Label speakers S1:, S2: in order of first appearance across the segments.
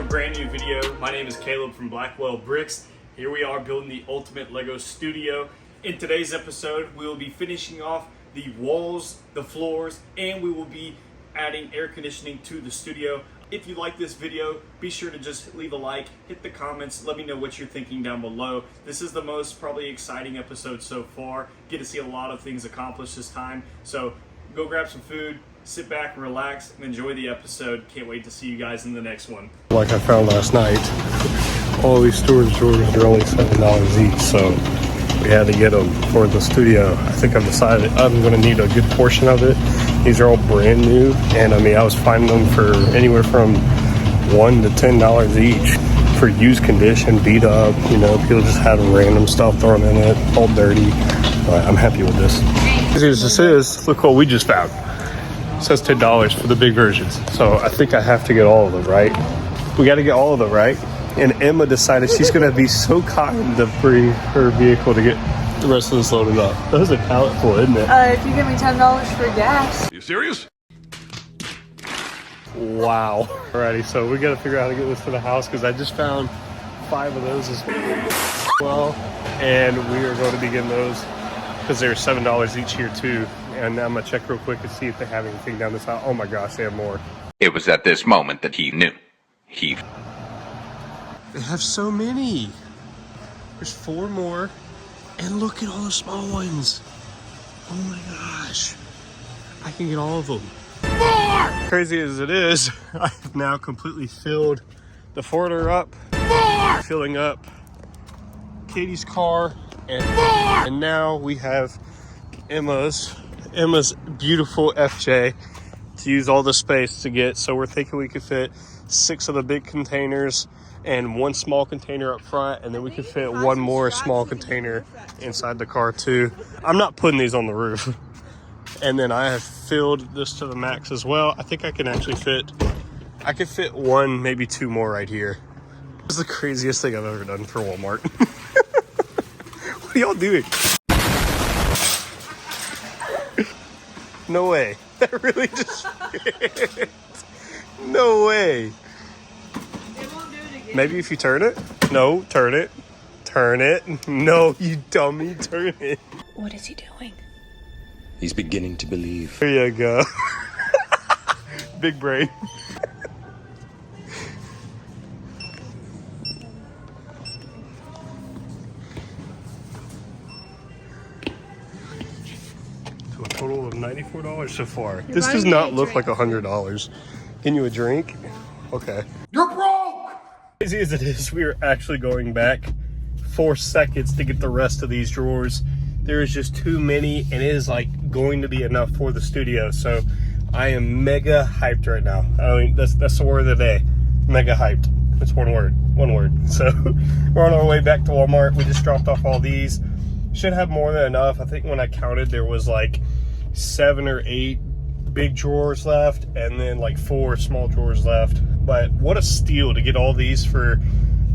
S1: brand new video. My name is Caleb from Blackwell Bricks. Here we are building the ultimate Lego studio. In today's episode, we will be finishing off the walls, the floors, and we will be adding air conditioning to the studio. If you like this video, be sure to just leave a like, hit the comments, let me know what you're thinking down below. This is the most probably exciting episode so far. Get to see a lot of things accomplished this time. So go grab some food, sit back and relax and enjoy the episode. Can't wait to see you guys in the next one.
S2: Like I found last night, all these storage drawers are only $7 each, so we had to get them for the studio. I think I've decided I'm going to need a good portion of it. These are all brand new, and I mean, I was finding them for anywhere from $1 to $10 each for used condition, beat up. You know, people just had random stuff thrown in it, all dirty. But I'm happy with this. As this is, look what we just found. It says $10 for the big versions, so I think I have to get all of them, right? We got to get all of them, right? And Emma decided she's going to be so kind to bring her vehicle to get the rest of this loaded up. That was a pallet full, isn't it?
S3: If you give me $10 for gas.
S4: You serious?
S2: Wow. Alrighty, so we got to figure out how to get this to the house because I just found 5 of those as well, and we are going to be getting those because they're $7 each here too. And I'm gonna check real quick and see if they have anything down this aisle. Oh my gosh, they have more.
S4: It was at this moment that he knew.
S2: They have so many. There's 4 more. And look at all the small ones. Oh my gosh. I can get all of them. More! Crazy as it is, I've now completely filled the Forder up. More! Filling up Katie's car. And now we have Emma's beautiful FJ to use all the space to get. So we're thinking we could fit 6 of the big containers and 1 small container up front, and then we could fit 1 more small container inside the car too. I'm not putting these on the roof. And then I have filled this to the max as well. I think I can actually fit 1, maybe 2 more right here. This is the craziest thing I've ever done for Walmart. What are y'all doing? No way. That really just fit. No way.
S3: It won't do it again.
S2: Maybe if you turn it? No, turn it. Turn it. No, you dummy, turn it.
S3: What is he doing?
S5: He's beginning to believe.
S2: There you go. Big brain. A total of $94 so far. This does not look like $100. Can you a drink? Okay.
S4: You're broke!
S2: Crazy as it is, we are actually going back 4 seconds to get the rest of these drawers. There is just too many, and it is like going to be enough for the studio. So I am mega hyped right now. I mean, that's the word of the day. Mega hyped. It's one word. So we're on our way back to Walmart. We just dropped off all these. Should have more than enough. I think when I counted, there was like 7 or 8 big drawers left and then like 4 small drawers left. But what a steal to get all these for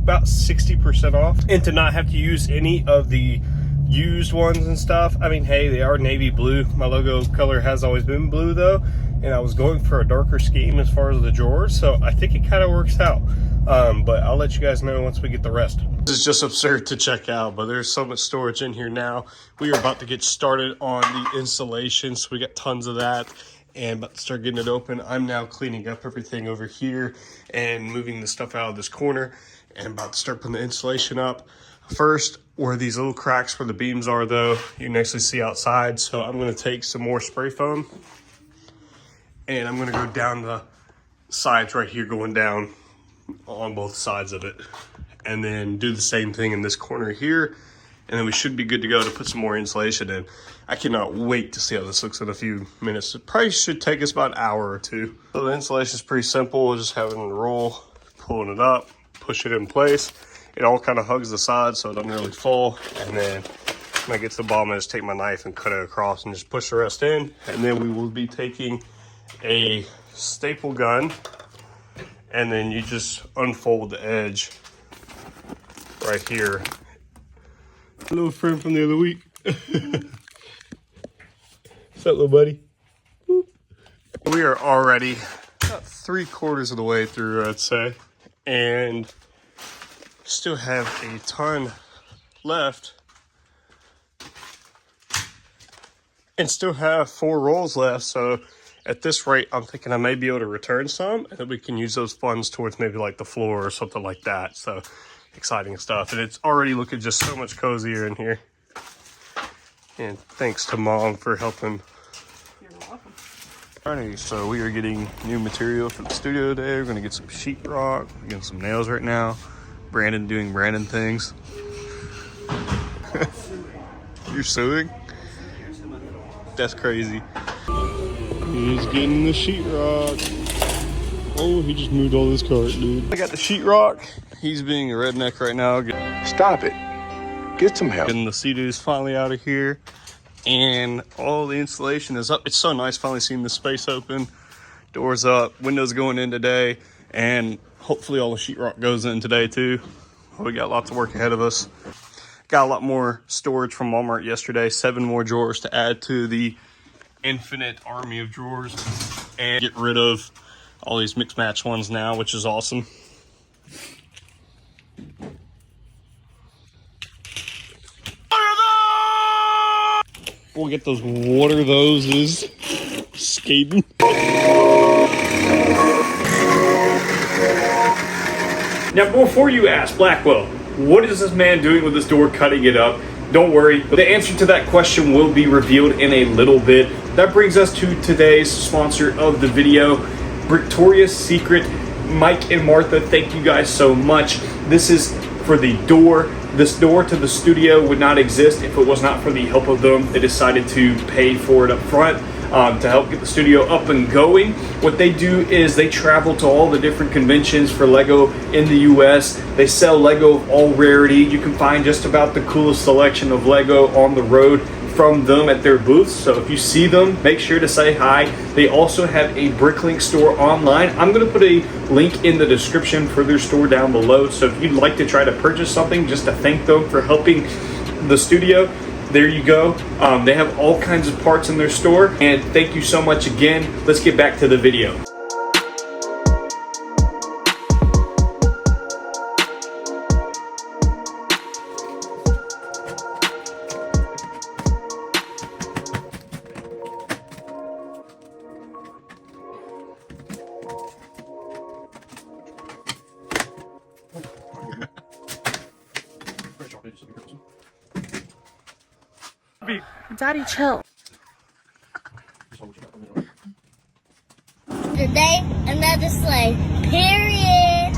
S2: about 60% off and to not have to use any of the used ones and stuff. I mean, hey, they are navy blue. My logo color has always been blue though, and I was going for a darker scheme as far as the drawers, so I think it kind of works out. But I'll let you guys know once we get the rest. This is just absurd to check out, but there's so much storage in here now. We are about to get started on the installation, so we got tons of that and about to start getting it open. I'm now cleaning up everything over here and moving the stuff out of this corner and about to start putting the insulation up. First, where these little cracks where the beams are though, you can actually see outside. So I'm gonna take some more spray foam and I'm gonna go down the sides right here, going down on both sides of it, and then do the same thing in this corner here, and then we should be good to go to put some more insulation in. I cannot wait to see how this looks in a few minutes. It probably should take us about an hour or 2. So the insulation is pretty simple, just having a roll, pulling it up, push it in place. It all kind of hugs the sides so it doesn't really fall, and then when I get to the bottom, I just take my knife and cut it across and just push the rest in. And then we will be taking a staple gun, and then you just unfold the edge right here. A little friend from the other week. What's up, little buddy? Whoop. We are already about 3/4 of the way through, I'd say. and still have a ton left. And still have 4 rolls left, so at this rate, I'm thinking I may be able to return some, and then we can use those funds towards maybe like the floor or something like that. So exciting stuff, and it's already looking just so much cozier in here. And thanks to Mom for helping.
S3: You're welcome.
S2: Alrighty, so we are getting new material for the studio today. We're gonna get some sheetrock, we're getting some nails right now. Brandon doing Brandon things. You're sewing? That's crazy. He's getting the sheetrock. Oh, he just moved all this cart, dude. I got the sheetrock. He's being a redneck right now.
S5: Stop it. Get some help.
S2: Getting the sea-doos finally out of here. And all the insulation is up. It's so nice finally seeing the space open. Doors up, windows going in today. And hopefully all the sheetrock goes in today too. We got lots of work ahead of us. Got a lot more storage from Walmart yesterday. 7 more drawers to add to the infinite army of drawers. And get rid of all these mixed match ones now, which is awesome. We'll get those water thoses skating.
S1: Now, before you ask, Blackwell, what is this man doing with this door, cutting it up? Don't worry, the answer to that question will be revealed in a little bit. That brings us to today's sponsor of the video, Victoria's Secret. Mike and Martha, thank you guys so much. This is for the door. This door to the studio would not exist if it was not for the help of them. They decided to pay for it up front to help get the studio up and going. What they do is they travel to all the different conventions for Lego in the US. They sell Lego of all rarity. You can find just about the coolest selection of Lego on the road from them at their booths. So if you see them, make sure to say hi. They also have a Bricklink store online. I'm going to put a link in the description for their store down below. So if you'd like to try to purchase something just to thank them for helping the studio, there you go. They have all kinds of parts in their store. And thank you so much again. Let's get back to the video.
S3: Daddy, chill.
S6: Today, another sleigh. Period.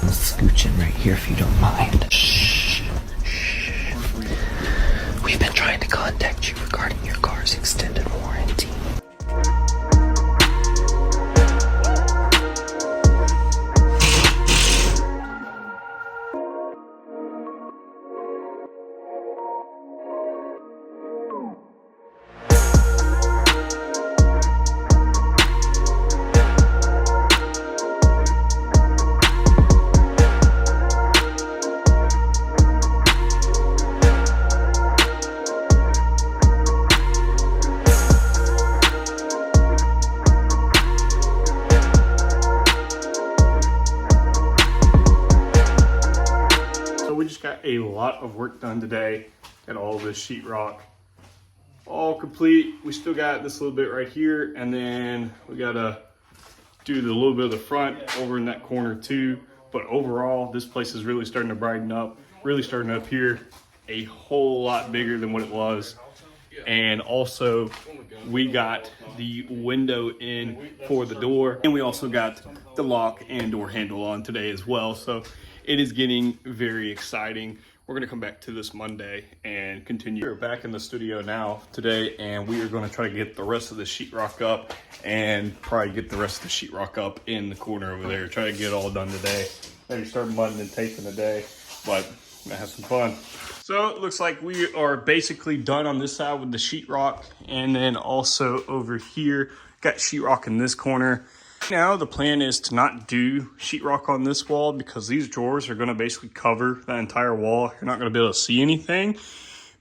S7: I'm scooching right here if you don't mind. Shh. We've been trying to contact you regarding your car's extended warranty.
S2: A lot of work done today. Got all this sheetrock all complete. We still got this little bit right here, and then we gotta do the little bit of the front over in that corner too. But overall, this place is really starting to brighten up, really starting to appear a whole lot bigger than what it was. And also we got the window in for the door, and we also got the lock and door handle on today as well. So it is getting very exciting. We're gonna come back to this Monday and continue. We're back in the studio now today, and we are gonna try to get the rest of the sheetrock up and probably get the rest of the sheetrock up in the corner over there. Try to get it all done today. Maybe start mudding and taping today, but I'm gonna have some fun. So it looks like we are basically done on this side with the sheetrock, and then also over here, got sheetrock in this corner. Now the plan is to not do sheetrock on this wall because these drawers are going to basically cover that entire wall. You're not going to be able to see anything.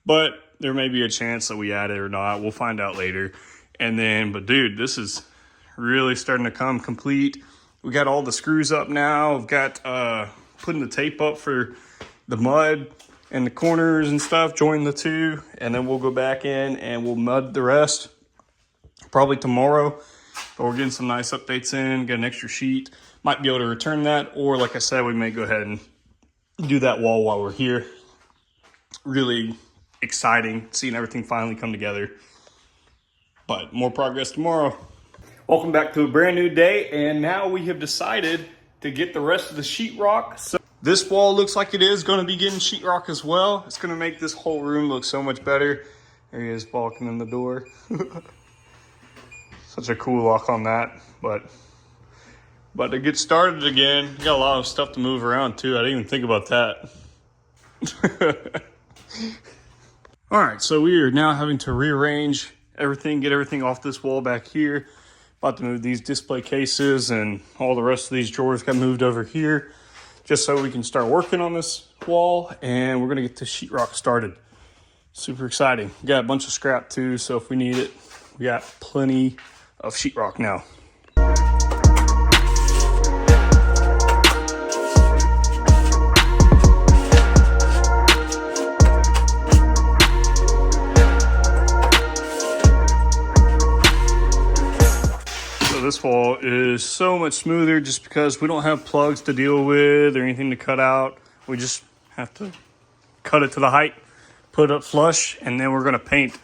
S2: But
S1: there may be a chance that we add it or not. We'll find out later. And then, but dude, this is really starting to come complete. We got all the screws up now. We've got putting the tape up for the mud and the corners and stuff, join the two, and then we'll go back in and we'll mud the rest probably tomorrow. But we're getting some nice updates in, get an extra sheet. Might be able to return that, or like I said, we may go ahead and do that wall while we're here. Really exciting, seeing everything finally come together. But more progress tomorrow. Welcome back to a brand new day, and now we have decided to get the rest of the sheetrock. So this wall looks like it is going to be getting sheetrock as well. It's going to make this whole room look so much better. There he is balking in the door. Such a cool lock on that, but to get started again, got a lot of stuff to move around too. I didn't even think about that. All right, so we are now having to rearrange everything, get everything off this wall back here. About to move these display cases, and all the rest of these drawers got moved over here just so we can start working on this wall, and we're gonna get the sheetrock started. Super exciting. We got a bunch of scrap too, so if we need it, we got plenty of sheetrock now. This wall is so much smoother just because we don't have plugs to deal with or anything to cut out. We just have to cut it to the height, put it up flush, and then we're going to paint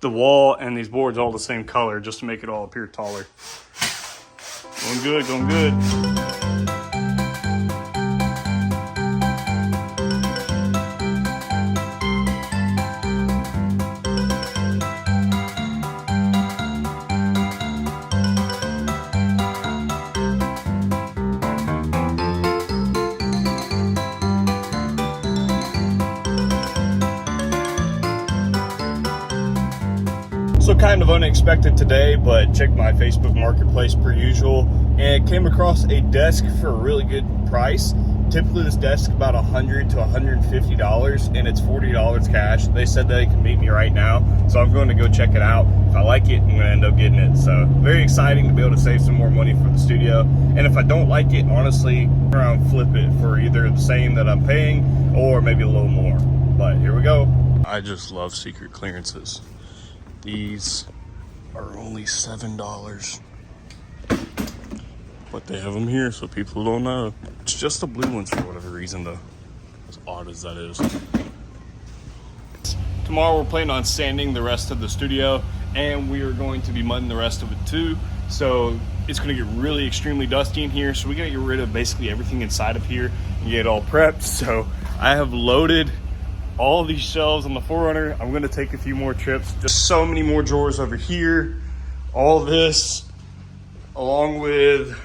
S1: the wall and these boards all the same color just to make it all appear taller. Going good, going good. So kind of unexpected today, but checked my Facebook Marketplace per usual and came across a desk for a really good price. Typically this desk is about $100 to $150 and it's $40 cash. They said they can meet me right now, so I'm going to go check it out. If I like it, I'm going to end up getting it. So very exciting to be able to save some more money for the studio. And if I don't like it, honestly, around flip it for either the same that I'm paying or maybe a little more. But here we go. I just love secret clearances. These are only $7, but they have them here so people don't know. It's just the blue ones for whatever reason though, as odd as that is. Tomorrow we're planning on sanding the rest of the studio, and we are going to be mudding the rest of it too. So it's gonna get really extremely dusty in here, so we gotta get rid of basically everything inside of here and get it all prepped. So I have loaded all of these shelves on the 4Runner. I'm gonna take a few more trips. Just so many more drawers over here. All this, along with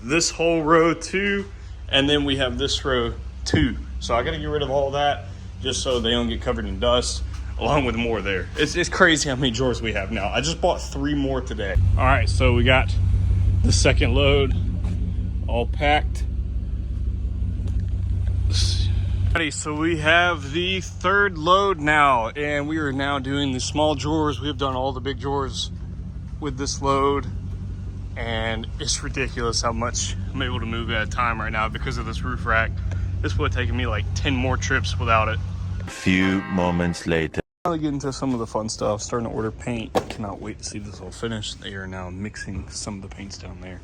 S1: this whole row too. And then we have this row too. So I gotta get rid of all that just so they don't get covered in dust, along with more there. It's crazy how many drawers we have now. I just bought 3 more today. All right, so we got the second load all packed. So we have the third load now, and we are now doing the small drawers. We have done all the big drawers with this load, and it's ridiculous how much I'm able to move at a time right now because of this roof rack. This would have taken me like 10 more trips without it.
S8: A few moments later.
S1: Finally get into some of the fun stuff, starting to order paint. Cannot wait to see this all finished. They are now mixing some of the paints down there.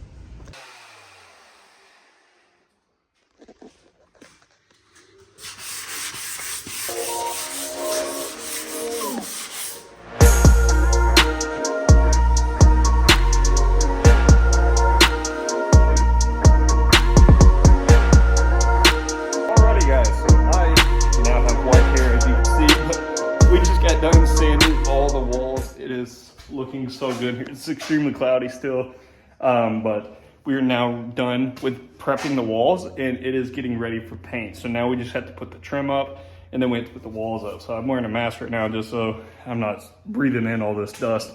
S1: Looking so good here. It's extremely cloudy still, but we are now done with prepping the walls, and it is getting ready for paint. So now we just have to put the trim up, and then we have to put the walls up. So I'm wearing a mask right now just so I'm not breathing in all this dust,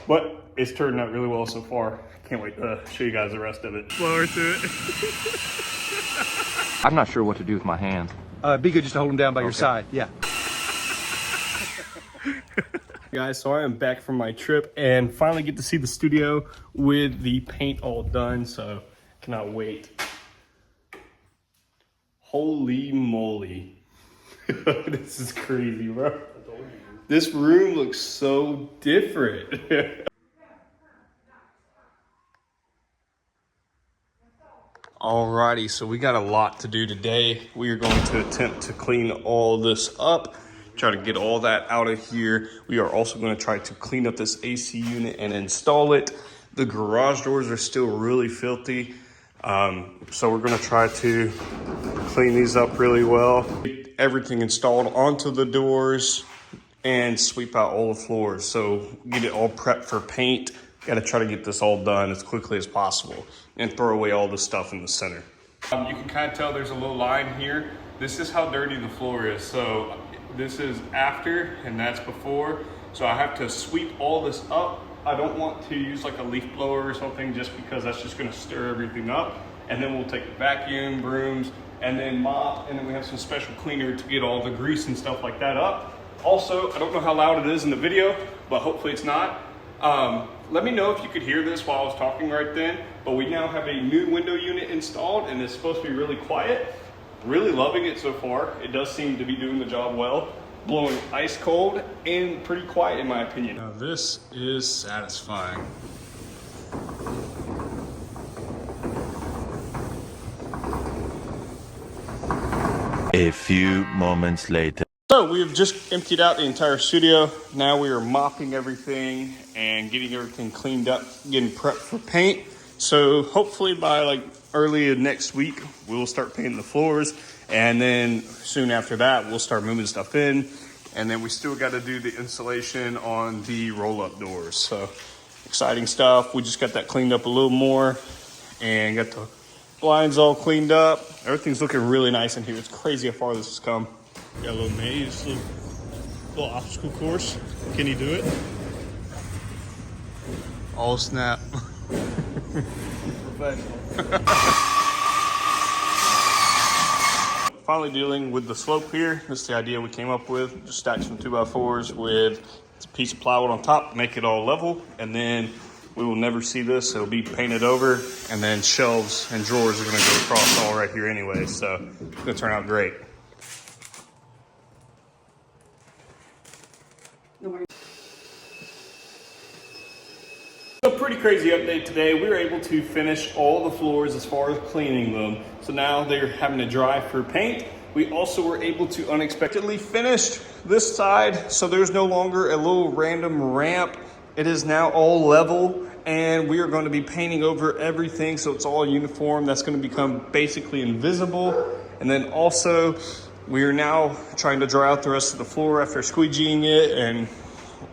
S1: but it's turned out really well so far. Can't wait to show you guys the rest of it. Slower through it.
S9: I'm not sure what to do with my hands.
S10: Be good just to hold them down by your side. Yeah.
S2: Guys, so I am back from my trip and finally get to see the studio with the paint all done, so cannot wait. Holy moly. This is crazy, bro. This room looks so different. Alrighty, so we got a lot to do today. We are going to attempt to clean all this up, try to get all that out of here. We are also going to try to clean up this AC unit and install it. The garage doors are still really filthy, so we're going to try to clean these up really well. Get everything installed onto the doors and sweep out all the floors. So get it all prepped for paint. Got to try to get this all done as quickly as possible and throw away all the stuff in the center. You can kind of tell there's a little line here. This is how dirty the floor is. So this is after and that's before. So I have to sweep all this up. I don't want to use like a leaf blower or something just because that's just going to stir everything up. And then we'll take vacuum, brooms, and then mop, and then we have some special cleaner to get all the grease and stuff like that up. Also, I don't know how loud it is in the video, but hopefully it's not. Let me know if you could hear this while I was talking right then, but we now have a new window unit installed and it's supposed to be really quiet. Really loving it so far. It does seem to be doing the job well. Blowing ice cold and pretty quiet in my opinion. Now this is satisfying.
S8: A few moments later.
S2: So we have just emptied out the entire studio. Now we are mopping everything and getting everything cleaned up, getting prepped for paint. So hopefully by like early next week, we'll start painting the floors. And then soon after that, we'll start moving stuff in. And then we still got to do the insulation on the roll-up doors. So exciting stuff. We just got that cleaned up a little more and got the blinds all cleaned up. Everything's looking really nice in here. It's crazy how far this has come. Got a little maze, little obstacle course. Can you do it? Oh snap. Professional. Finally dealing with the slope here. This is the idea we came up with. Just stack some 2x4s with a piece of plywood on top, make it all level, and then we will never see this. It'll be painted over, and then shelves and drawers are gonna go across all right here anyway, so it's gonna turn out great. A pretty crazy update today. We were able to finish all the floors as far as cleaning them. So now they're having to dry for paint. We also were able to unexpectedly finish this side. So there's no longer a little random ramp. It is now all level and we are going to be painting over everything. So it's all uniform. That's going to become basically invisible. And then also we are now trying to dry out the rest of the floor after squeegeeing it and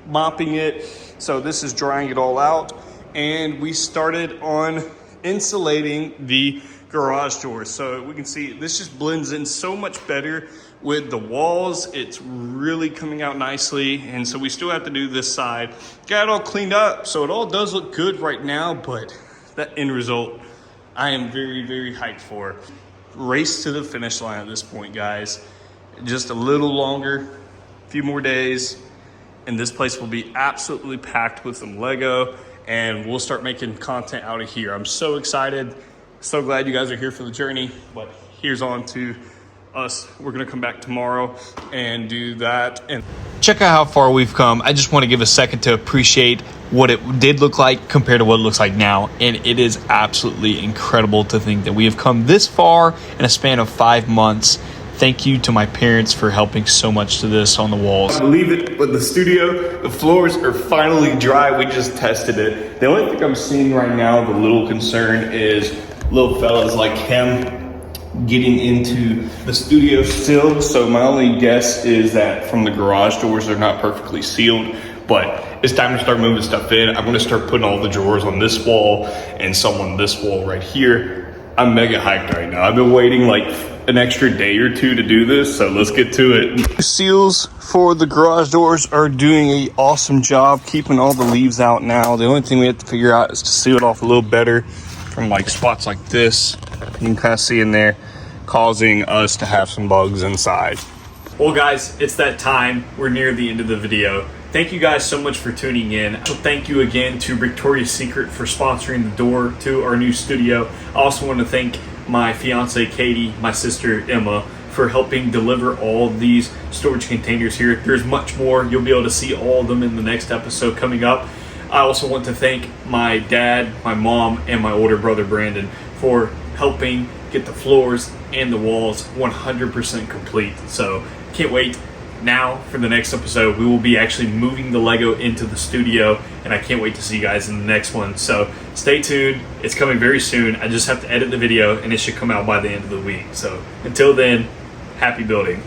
S2: mopping it. So this is drying it all out. And we started on insulating the garage doors. So we can see this just blends in so much better with the walls. It's really coming out nicely. And so we still have to do this side. Got it all cleaned up. So it all does look good right now, but that end result, I am very, very hyped for. Race to the finish line at this point, guys. Just a little longer, a few more days, and this place will be absolutely packed with some Lego, and we'll start making content out of here. I'm so excited. So glad you guys are here for the journey, but here's on to us. We're gonna come back tomorrow and do that. And
S9: check out how far we've come. I just want to give a second to appreciate what it did look like compared to what it looks like now. And it is absolutely incredible to think that we have come this far in a span of 5 months. Thank you to my parents for helping so much to this on the walls.
S2: I believe it, but the studio, the floors are finally dry. We just tested it. The only thing I'm seeing right now, the little concern is little fellas like him getting into the studio still. So my only guess is that from the garage doors, they're not perfectly sealed, but it's time to start moving stuff in. I'm gonna start putting all the drawers on this wall and some on this wall right here. I'm mega hyped right now. I've been waiting like an extra day or two to do this, so let's get to it. Seals for the garage doors are doing an awesome job keeping all the leaves out now. The only thing we have to figure out is to seal it off a little better from like spots like this. You can kind of see in there, causing us to have some bugs inside.
S1: Well guys, it's that time. We're near the end of the video. thank you guys so much for tuning in. So thank you again to Victoria's Secret for sponsoring the door to our new studio. I also want to thank my fiance Katie, my sister Emma, for helping deliver all of these storage containers here. There's much more. You'll be able to see all of them in the next episode coming up. I also want to thank my dad, my mom, and my older brother Brandon for helping get the floors and the walls 100% complete. So can't wait now for the next episode. We will be actually moving the Lego into the studio, and I can't wait to see you guys in the next one. So stay tuned. It's coming very soon. I just have to edit the video, and it should come out by the end of the week. So until then, happy building.